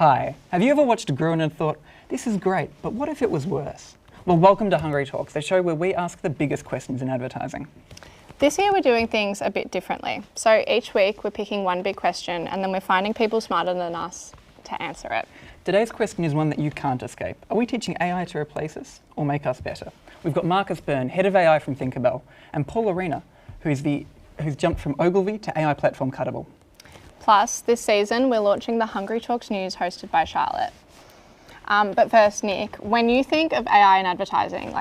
Hi, have you ever watched Gruen and thought, this is great, but what if it was worse? Well, welcome to Hungry Talks, the show where we ask the biggest questions in advertising. This year we're doing things a bit differently. So each week we're picking one big question and then we're finding people smarter than us to answer it. Today's question is one that you can't escape. Are we teaching AI to replace us or make us better? We've got Marcus Byrne, Head of AI from Thinkerbell, and Paul Arena, who's jumped from Oglivy to AI platform Cuttable. Plus, this season we're launching the Hungry Talks News hosted by Charlotte. But first, Nick, when you think of AI in advertising,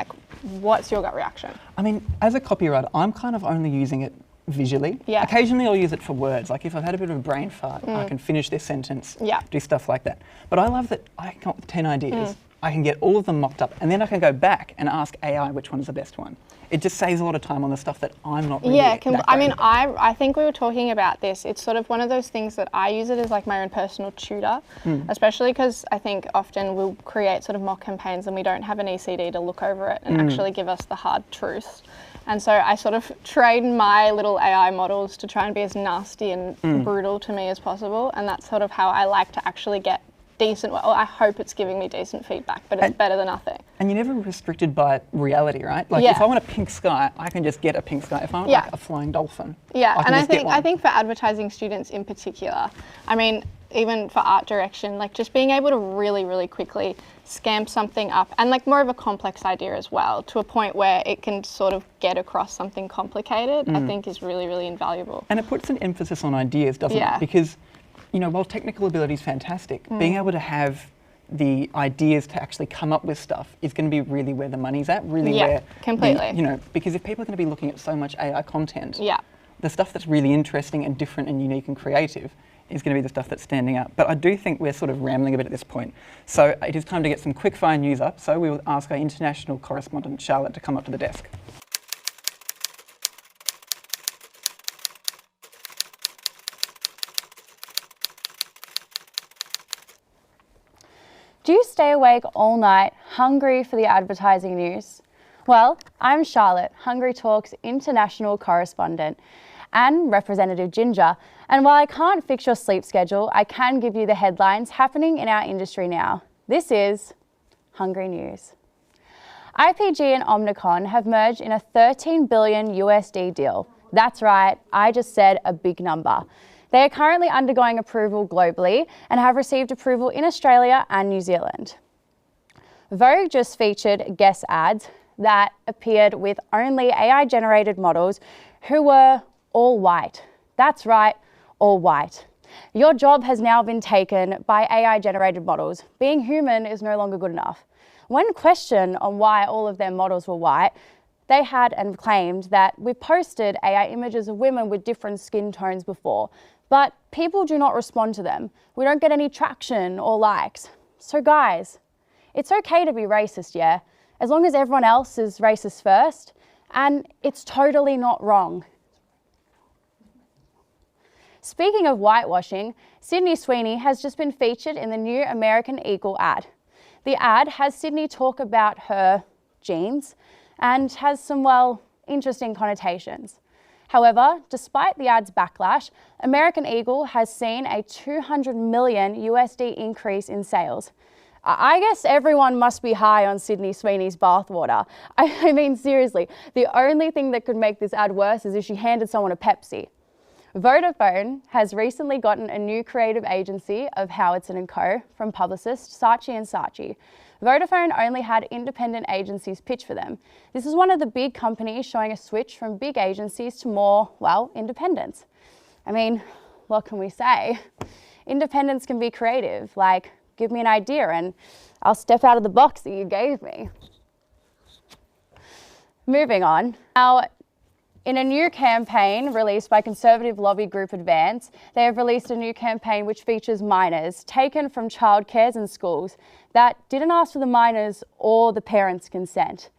what's your gut reaction? I mean, as a copywriter, I'm kind of only using it visually. Yeah. Occasionally I'll use it for words, like if I've had a bit of a brain fart, I can finish this sentence, do stuff like that. But I love that I come up with 10 ideas, I can get all of them mocked up, and then I can go back and ask AI which one's the best one. It just saves a lot of time on the stuff that I'm not really I think we were talking about this. It's sort of one of those things that I use it as like my own personal tutor, especially because I think often we'll create sort of mock campaigns and we don't have an ECD to look over it and actually give us the hard truths. And so I sort of train my little AI models to try and be as nasty and brutal to me as possible. And that's sort of how I like to actually get decent, well, I hope it's giving me decent feedback, but it's better than nothing. And you're never restricted by reality, right? If I want a pink sky, I can just get a pink sky. If I want like a flying dolphin, I think for advertising students in particular, I mean, even for art direction, just being able to really, really quickly scamp something up and more of a complex idea as well to a point where it can sort of get across something complicated, I think is really, really invaluable. And it puts an emphasis on ideas, doesn't it? Because while technical ability is fantastic, being able to have the ideas to actually come up with stuff is going to be really where the money's at, where completely. Because if people are going to be looking at so much AI content, the stuff that's really interesting and different and unique and creative is going to be the stuff that's standing out. But I do think we're sort of rambling a bit at this point. So it is time to get some quick fire news up. So we will ask our international correspondent, Charlotte, to come up to the desk. Do you stay awake all night, hungry for the advertising news? Well, I'm Charlotte, Hungry Talks international correspondent, and Representative Ginger. And while I can't fix your sleep schedule, I can give you the headlines happening in our industry now. This is Hungry News. IPG and Omnicom have merged in a $13 billion USD deal. That's right, I just said a big number. They are currently undergoing approval globally and have received approval in Australia and New Zealand. Vogue just featured guest ads that appeared with only AI-generated models who were all white. That's right, all white. Your job has now been taken by AI-generated models. Being human is no longer good enough. When questioned on why all of their models were white, they had and claimed that we've posted AI images of women with different skin tones before, but people do not respond to them. We don't get any traction or likes. So guys, it's okay to be racist, yeah? As long as everyone else is racist first, and it's totally not wrong. Speaking of whitewashing, Sydney Sweeney has just been featured in the new American Eagle ad. The ad has Sydney talk about her genes and has some, interesting connotations. However, despite the ad's backlash, American Eagle has seen a $200 million USD increase in sales. I guess everyone must be high on Sydney Sweeney's bathwater. I mean, seriously, the only thing that could make this ad worse is if she handed someone a Pepsi. Vodafone has recently gotten a new creative agency of Howardson & Co. from publicist Saatchi & Saatchi. Vodafone only had independent agencies pitch for them. This is one of the big companies showing a switch from big agencies to more, independence. I mean, what can we say? Independence can be creative, give me an idea and I'll step out of the box that you gave me. Moving on. Now, in a new campaign released by conservative lobby group Advance, they have released a new campaign which features minors taken from childcares and schools that didn't ask for the minors or the parents' consent,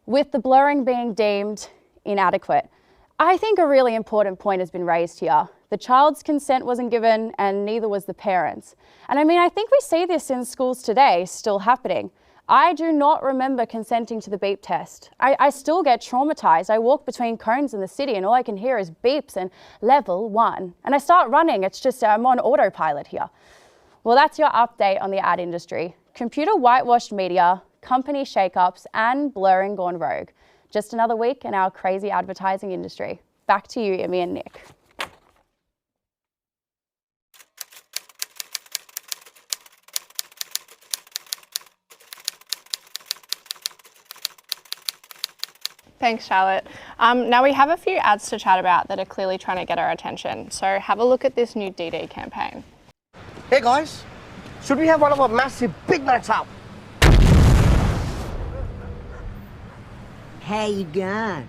with the blurring being deemed inadequate. I think a really important point has been raised here. The child's consent wasn't given and neither was the parents. And I think we see this in schools today still happening. I do not remember consenting to the beep test. I still get traumatized. I walk between cones in the city and all I can hear is beeps and level 1. And I start running, it's just I'm on autopilot here. Well, that's your update on the ad industry. Computer whitewashed media, company shake-ups, and blurring gone rogue. Just another week in our crazy advertising industry. Back to you, Imi and Nick. Thanks, Charlotte. Now we have a few ads to chat about that are clearly trying to get our attention. So have a look at this new DD campaign. Hey guys, should we have one of our massive Big Macs out? How you going?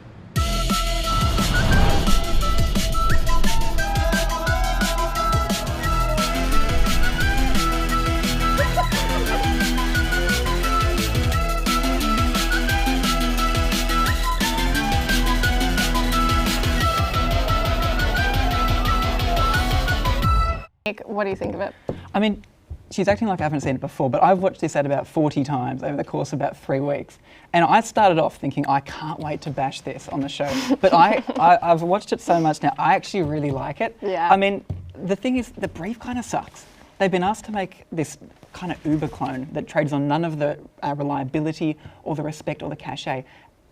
What do you think of it? I mean, she's acting like I haven't seen it before, but I've watched this ad about 40 times over the course of about 3 weeks. And I started off thinking, I can't wait to bash this on the show. But I've watched it so much now, I actually really like it. Yeah. I mean, the thing is, the brief kind of sucks. They've been asked to make this kind of Uber clone that trades on none of the reliability or the respect or the cachet.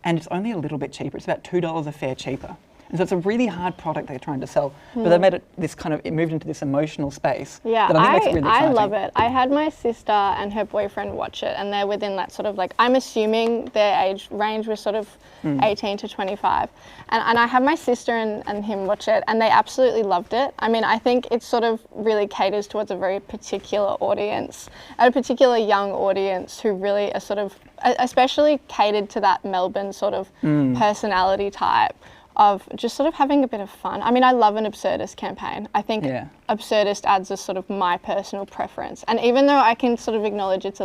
And it's only a little bit cheaper. It's about $2 a fare cheaper. And so it's a really hard product they're trying to sell, but they made it this kind of, it moved into this emotional space. Yeah, that I think makes it really exciting. I love it. I had my sister and her boyfriend watch it, and they're within that sort of like, I'm assuming their age range was sort of 18 to 25. And I had my sister and him watch it, and they absolutely loved it. I mean, I think it sort of really caters towards a very particular audience, a particular young audience who really are sort of, especially catered to that Melbourne sort of personality type, of just sort of having a bit of fun. I mean, I love an absurdist campaign. I think absurdist ads are sort of my personal preference. And even though I can sort of acknowledge it's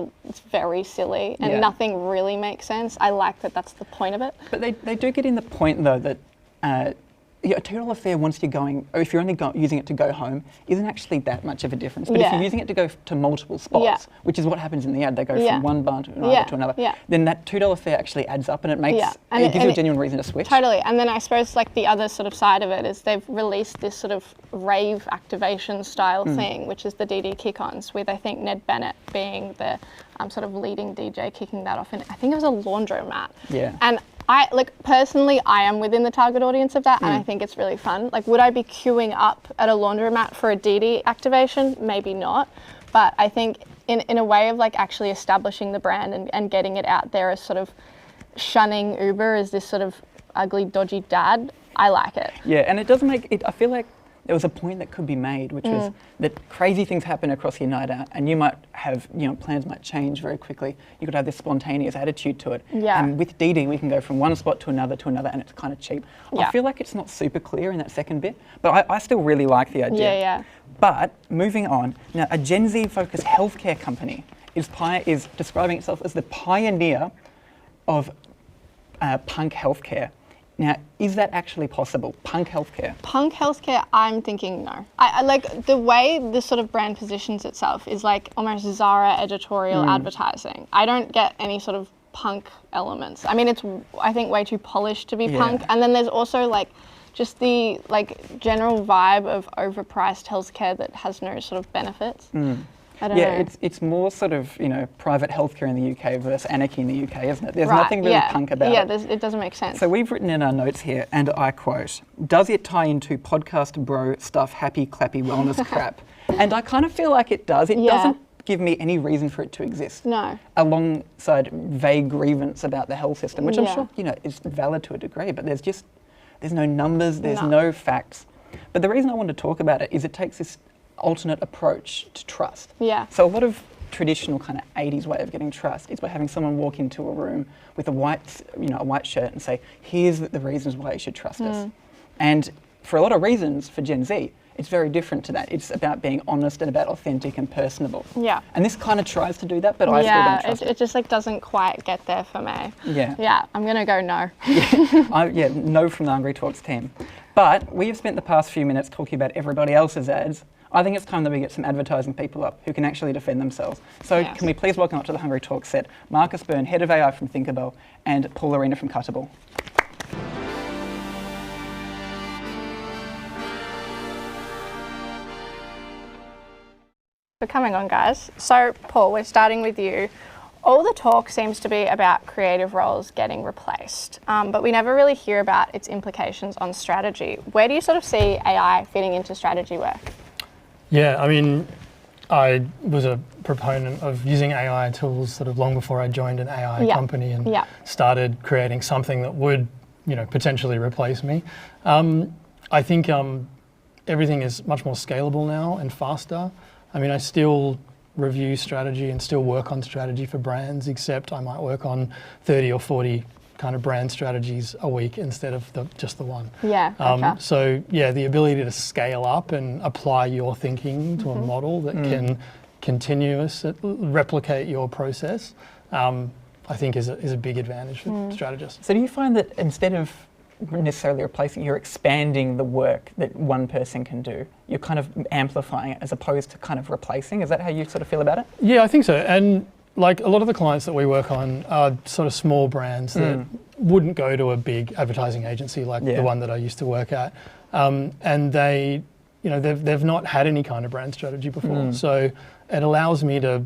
very silly and nothing really makes sense, I like that that's the point of it. But they do get in the point though that a $2 fare once you're going, or if you're only using it to go home, isn't actually that much of a difference. But if you're using it to go to multiple spots, which is what happens in the ad, they go from one barn to another, then that $2 fare actually adds up and it makes it gives you a genuine reason to switch. Totally. And then I suppose like the other sort of side of it is they've released this sort of rave activation style thing, which is the DD kick-ons, with I think Ned Bennett being the sort of leading DJ kicking that off. And I think it was a laundromat. Yeah. And personally, I am within the target audience of that, and I think it's really fun. Like, would I be queuing up at a laundromat for a DD activation? Maybe not. But I think in a way of like actually establishing the brand and getting it out there as sort of shunning Uber as this sort of ugly, dodgy dad, I like it. Yeah, and it does make it, I feel like there was a point that could be made, which was that crazy things happen across your night out, and you might have, plans might change very quickly. You could have this spontaneous attitude to it. Yeah. And with DD, we can go from one spot to another, and it's kind of cheap. Yeah. I feel like it's not super clear in that second bit, but I still really like the idea. Yeah, yeah. But moving on, now a Gen Z-focused healthcare company is describing itself as the pioneer of punk healthcare. Now, is that actually possible? Punk healthcare? Punk healthcare, I'm thinking no. I like the way this sort of brand positions itself is like almost Zara editorial advertising. I don't get any sort of punk elements. I mean, it's, I think, way too polished to be punk. And then there's also like just the like general vibe of overpriced healthcare that has no sort of benefits. I don't know. It's more sort of, private healthcare in the UK versus anarchy in the UK, isn't it? There's nothing really punk about it. Yeah, it doesn't make sense. So we've written in our notes here, and I quote, "Does it tie into podcast bro stuff, happy, clappy wellness crap?" And I kind of feel like it does. It doesn't give me any reason for it to exist. No. Alongside vague grievance about the health system, which I'm sure, is valid to a degree, but there's no numbers, there's no facts. But the reason I want to talk about it is it takes this alternate approach to trust. Yeah. So a lot of traditional kind of 80s way of getting trust is by having someone walk into a room with a white shirt and say, here's the reasons why you should trust us. And for a lot of reasons, for Gen Z, it's very different to that. It's about being honest and about authentic and personable. Yeah. And this kind of tries to do that, but I still don't trust it. It just like doesn't quite get there for me. Yeah. Yeah, I'm gonna go no. No from the Hungry Talks team. But we have spent the past few minutes talking about everybody else's ads. I think it's time that we get some advertising people up who can actually defend themselves. So can we please welcome up to the Hungry Talks set Marcus Byrne, Head of AI from Thinkerbell, and Paul Arena from Cuttable. For coming on, guys. So, Paul, we're starting with you. All the talk seems to be about creative roles getting replaced, but we never really hear about its implications on strategy. Where do you sort of see AI fitting into strategy work? Yeah, I mean, I was a proponent of using AI tools sort of long before I joined an AI company and started creating something that would, potentially replace me. I think everything is much more scalable now and faster. I mean, I still review strategy and still work on strategy for brands, except I might work on 30 or 40 kind of brand strategies a week instead of just the one. Yeah, gotcha. So yeah, the ability to scale up and apply your thinking to a model that can replicate your process, I think is a big advantage for strategists. So do you find that instead of necessarily replacing, you're expanding the work that one person can do? You're kind of amplifying it as opposed to kind of replacing? Is that how you sort of feel about it? Yeah, I think so. And like a lot of the clients that we work on are sort of small brands that wouldn't go to a big advertising agency like the one that I used to work at. And they, they've not had any kind of brand strategy before. So it allows me to,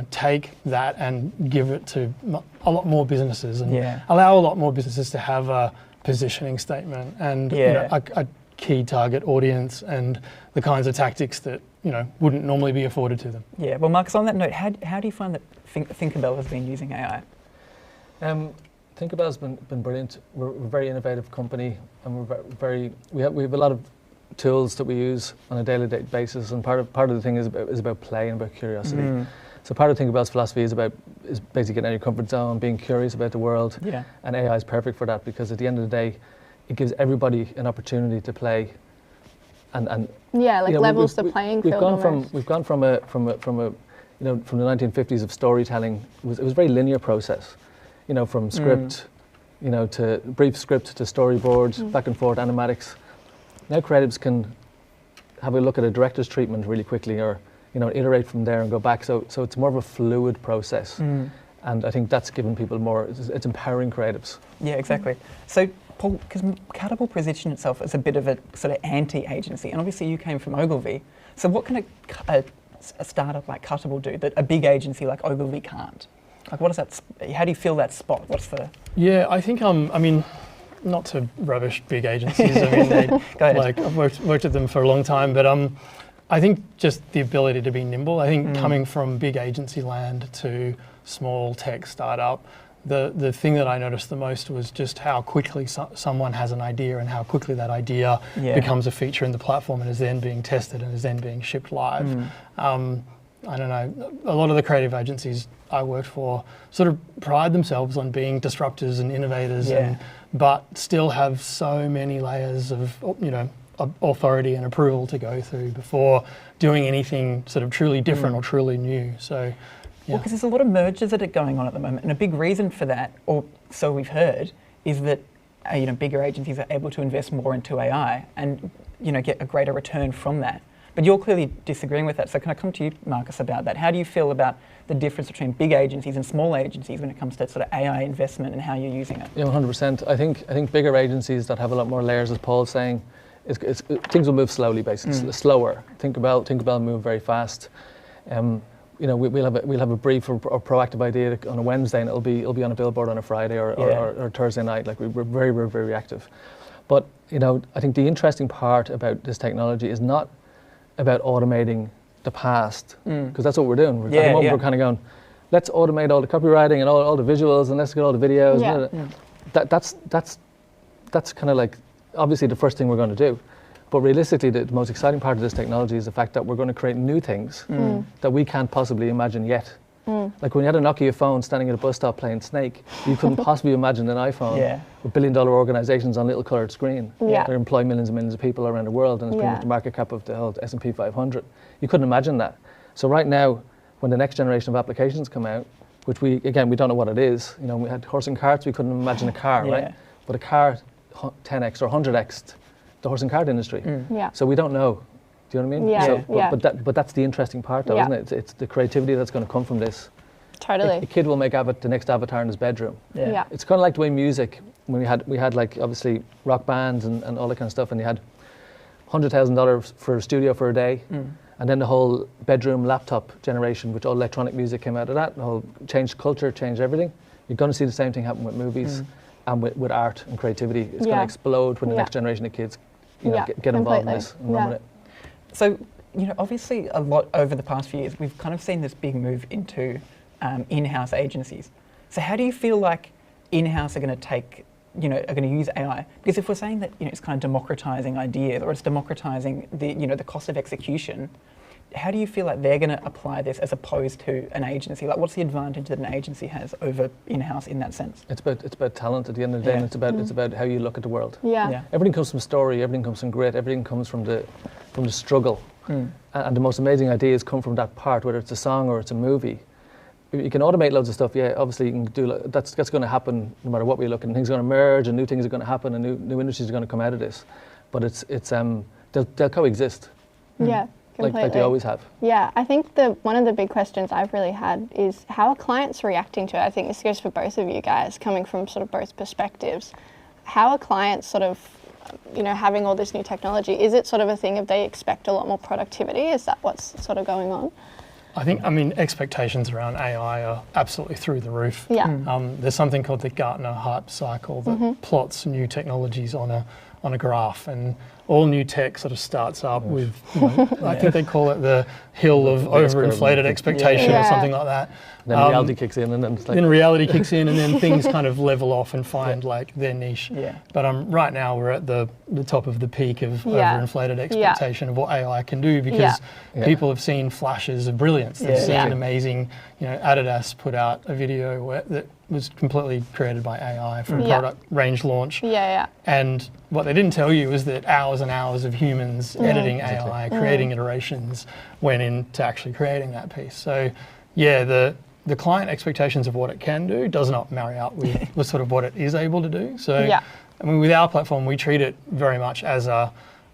take that and give it to a lot more businesses and allow a lot more businesses to have a positioning statement and a key target audience and the kinds of tactics that wouldn't normally be afforded to them. Yeah, well, Marcus, on that note, how do you find that Thinkerbell has been using AI? Thinkerbell's been brilliant. We're a very innovative company, and we have a lot of tools that we use on a daily basis, and part of the thing is about play and about curiosity. So part of Thinkerbell's philosophy is basically getting out of your comfort zone, being curious about the world. Yeah. And AI is perfect for that, because at the end of the day, it gives everybody an opportunity to play. And levels the playing field. We've gone from the 1950s of storytelling. It was a very linear process, from script, to brief script to storyboards, back and forth animatics. Now creatives can have a look at a director's treatment really quickly, or iterate from there and go back. So it's more of a fluid process. And I think that's given people more, it's empowering creatives. Yeah, exactly. So Paul, because Cuttable positioned itself as a bit of a sort of anti-agency, and obviously you came from Oglivy. So what can a startup like Cuttable do that a big agency like Oglivy can't? Like, what is that? How do you feel that spot? What's the? Yeah, I think not to rubbish big agencies. I mean, I've worked with them for a long time, but I think just the ability to be nimble. I think coming from big agency land to small tech startup, the thing that I noticed the most was just how quickly someone has an idea and how quickly that idea becomes a feature in the platform and is then being tested and is then being shipped live. I don't know, a lot of the creative agencies I worked for sort of pride themselves on being disruptors and innovators, but still have so many layers of, authority and approval to go through before doing anything sort of truly different or truly new. So, well, because there's a lot of mergers that are going on at the moment, and a big reason for that, or so we've heard, is that bigger agencies are able to invest more into AI and get a greater return from that. But you're clearly disagreeing with that. So can I come to you, Marcus, about that? How do you feel about the difference between big agencies and small agencies when it comes to sort of AI investment and how you're using it? Yeah, 100%. I think bigger agencies that have a lot more layers, as Paul's saying, things will move slowly, basically, slower. Thinkerbell move very fast. We'll have a brief or proactive idea on a Wednesday, and it'll be on a billboard on a Friday or Thursday night. Like, we're very, very, very reactive. But I think the interesting part about this technology is not about automating the past, because that's what we're doing. At the moment, we're kind of going, let's automate all the copywriting and all the visuals, and let's get all the videos. That's kind of like obviously the first thing we're going to do. But realistically, the most exciting part of this technology is the fact that we're going to create new things that we can't possibly imagine yet. Like when you had a Nokia phone standing at a bus stop playing Snake, you couldn't possibly imagine an iPhone with billion-dollar organizations on a little coloured screen that employ millions and millions of people around the world, and it's pretty much the market cap of the whole S&P 500. You couldn't imagine that. So right now, when the next generation of applications come out, which we don't know what it is. We had horse and carts, we couldn't imagine a car, right? But a car 10x or 100x the horse and cart industry. So we don't know. Do you know what I mean? But that's the interesting part, though, isn't it? It's the creativity that's going to come from this. Totally. A kid will make the next avatar in his bedroom. It's kind of like the way music, when we had like obviously rock bands and all that kind of stuff, and you had $100,000 for a studio for a day, And then the whole bedroom laptop generation, which all electronic music came out of that, the whole changed culture, changed everything. You're going to see the same thing happen with movies and with art and creativity. It's going to explode when the next generation of kids get involved in this and run with it. So, obviously a lot over the past few years, we've kind of seen this big move into in-house agencies. So how do you feel like in-house are going to use AI? Because if we're saying that it's kind of democratizing ideas, or it's democratizing the cost of execution, how do you feel like they're going to apply this as opposed to an agency? Like, what's the advantage that an agency has over in-house in that sense? It's about talent at the end of the day, and it's about how you look at the world. Yeah. Everything comes from story, everything comes from grit, everything comes from the struggle. And the most amazing ideas come from that part, whether it's a song or it's a movie. You can automate loads of stuff, obviously you can do, that's going to happen no matter what we look at, and things are going to merge and new things are going to happen and new industries are going to come out of this. But they'll coexist. Yeah. Completely. Like they always have. Yeah, I think one of the big questions I've really had is how are clients reacting to it? I think this goes for both of you guys, coming from sort of both perspectives. How are clients sort of, having all this new technology? Is it sort of a thing of they expect a lot more productivity? Is that what's sort of going on? I think, expectations around AI are absolutely through the roof. Yeah. There's something called the Gartner hype cycle that plots new technologies on a graph, and all new tech sort of starts up with, I think they call it the hill of overinflated expectation or something like that. Then reality kicks in, and then it's like... Then reality kicks in, and then things kind of level off and find like their niche. Yeah. But right now we're at the top of the peak of overinflated expectation of what AI can do, because people have seen flashes of brilliance. They've seen amazing, Adidas put out a video that was completely created by AI for a product range launch. And what they didn't tell you is that hours and hours of humans editing AI, creating iterations, went into actually creating that piece. So the client expectations of what it can do does not marry up with sort of what it is able to do. So with our platform, we treat it very much as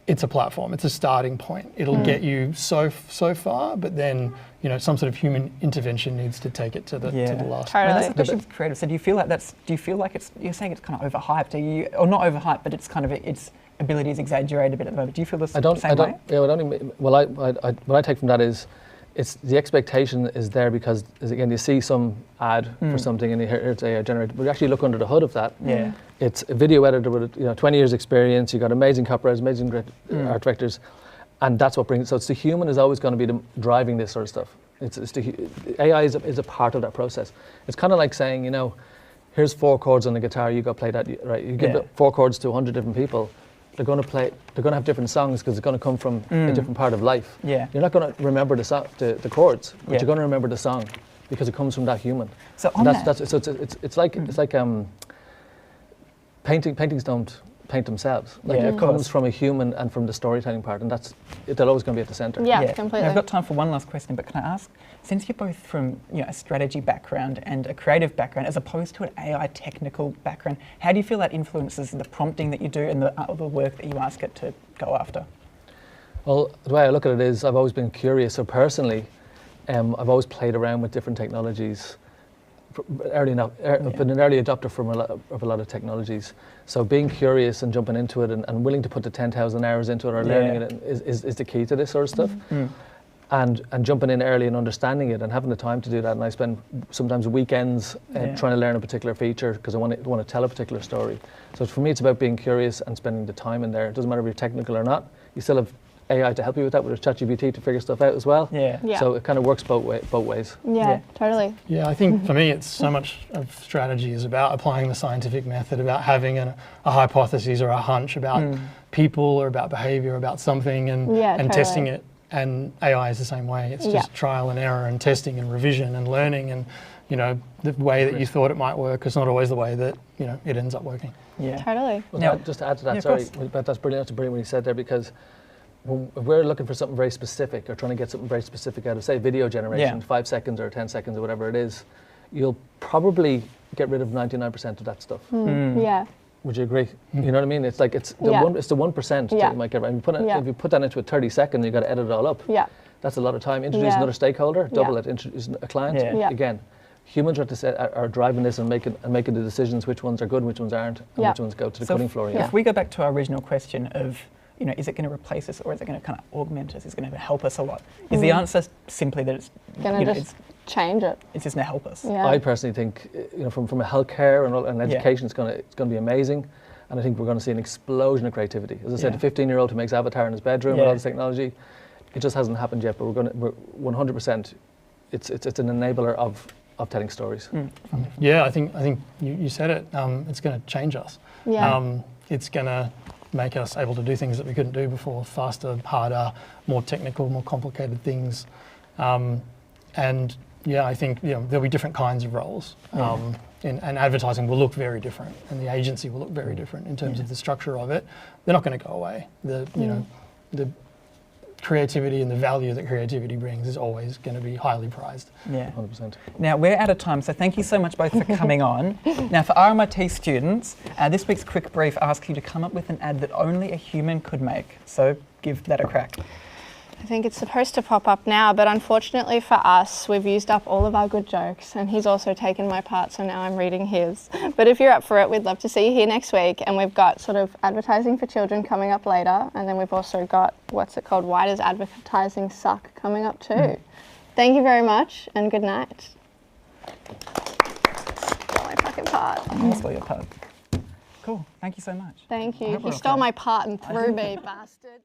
it's a platform. It's a starting point. It'll get you so far, but then some sort of human intervention needs to take it to the last. Totally. That's the question of creative. So do you feel like it's you're saying it's kind of overhyped? Or not overhyped, but it's kind of its ability is exaggerated a bit at the moment. Do you feel the same way? What I take from that is, it's the expectation is there because, again, you see some ad for something and you hear it's AI generated, but you actually look under the hood of that. Yeah. It's a video editor with 20 years experience, you've got amazing copywriters, amazing art directors, and that's what brings it. So it's the human is always going to be driving this sort of stuff. AI is a part of that process. It's kind of like saying, here's 4 chords on the guitar, you go play that, right? You give 4 chords to 100 different people. They're going to have different songs because it's going to come from a different part of life. Yeah. You're not going to remember the chords, but you're going to remember the song because it comes from that human. So it's like paintings don't paint themselves. It comes from a human and from the storytelling part, and they're always going to be at the center. Yeah, completely. Now, I've got time for one last question, but can I ask, since you're both from a strategy background and a creative background, as opposed to an AI technical background, how do you feel that influences the prompting that you do and the work that you ask it to go after? Well, the way I look at it is I've always been curious. So personally, I've always played around with different technologies. Been an early adopter of a lot of technologies. So being curious and jumping into it and willing to put the 10,000 hours into it or learning it is the key to this sort of stuff. And jumping in early and understanding it and having the time to do that. And I spend sometimes weekends trying to learn a particular feature because I want to tell a particular story. So for me, it's about being curious and spending the time in there. It doesn't matter if you're technical or not. You still have AI to help you with that, with ChatGPT to figure stuff out as well. So it kind of works both ways. Yeah, totally. Yeah, I think for me, it's so much of strategy is about applying the scientific method, about having a hypothesis or a hunch about people or about behavior, about something, and testing it. And AI is the same way. It's just trial and error and testing and revision and learning, and the way that you thought it might work is not always the way that it ends up working. Yeah, totally. Well, now, just to add to that, that's brilliant. That's brilliant what you said there, because when we're looking for something very specific or trying to get something very specific out of, say, video generation, 5 seconds or 10 seconds or whatever it is, you'll probably get rid of 99% of that stuff. Yeah. Would you agree? You know what I mean? It's like it's the 1% that you might get right. If you put that into a 30-second, you've got to edit it all up. Yeah. That's a lot of time. Introduce another stakeholder, double it. Introduce a client. Again, humans are driving this and making the decisions which ones are good and which ones aren't, and which ones go to the cutting floor. If we go back to our original question of you know, is it going to replace us or is it going to kind of augment us? Is it going to help us a lot? Is the answer simply that it's going to just change it? It's just going to help us. Yeah. I personally think, you know, from a healthcare and education, it's going to be amazing. And I think we're going to see an explosion of creativity. As I said, the 15-year-old who makes Avatar in his bedroom with all this technology, it just hasn't happened yet. But we're 100%. It's an enabler of telling stories. Yeah, I think you said it. It's going to change us. Yeah. It's going to make us able to do things that we couldn't do before, faster, harder, more technical, more complicated things. And yeah, I think there'll be different kinds of roles. And advertising will look very different, and the agency will look very different in terms of the structure of it. They're not going to go away. The creativity and the value that creativity brings is always going to be highly prized. Yeah, 100%. Now we're out of time, so thank you so much both for coming on. Now for RMIT students, this week's quick brief asks you to come up with an ad that only a human could make. So give that a crack. I think it's supposed to pop up now, but unfortunately for us, we've used up all of our good jokes, and he's also taken my part, so now I'm reading his. But if you're up for it, we'd love to see you here next week, and we've got sort of advertising for children coming up later, and then we've also got, what's it called, Why Does Advertising Suck coming up too. Thank you very much, and good night. Stole my fucking part. I stole your part. Cool, thank you so much. Thank you. He stole my part and threw me, bastard.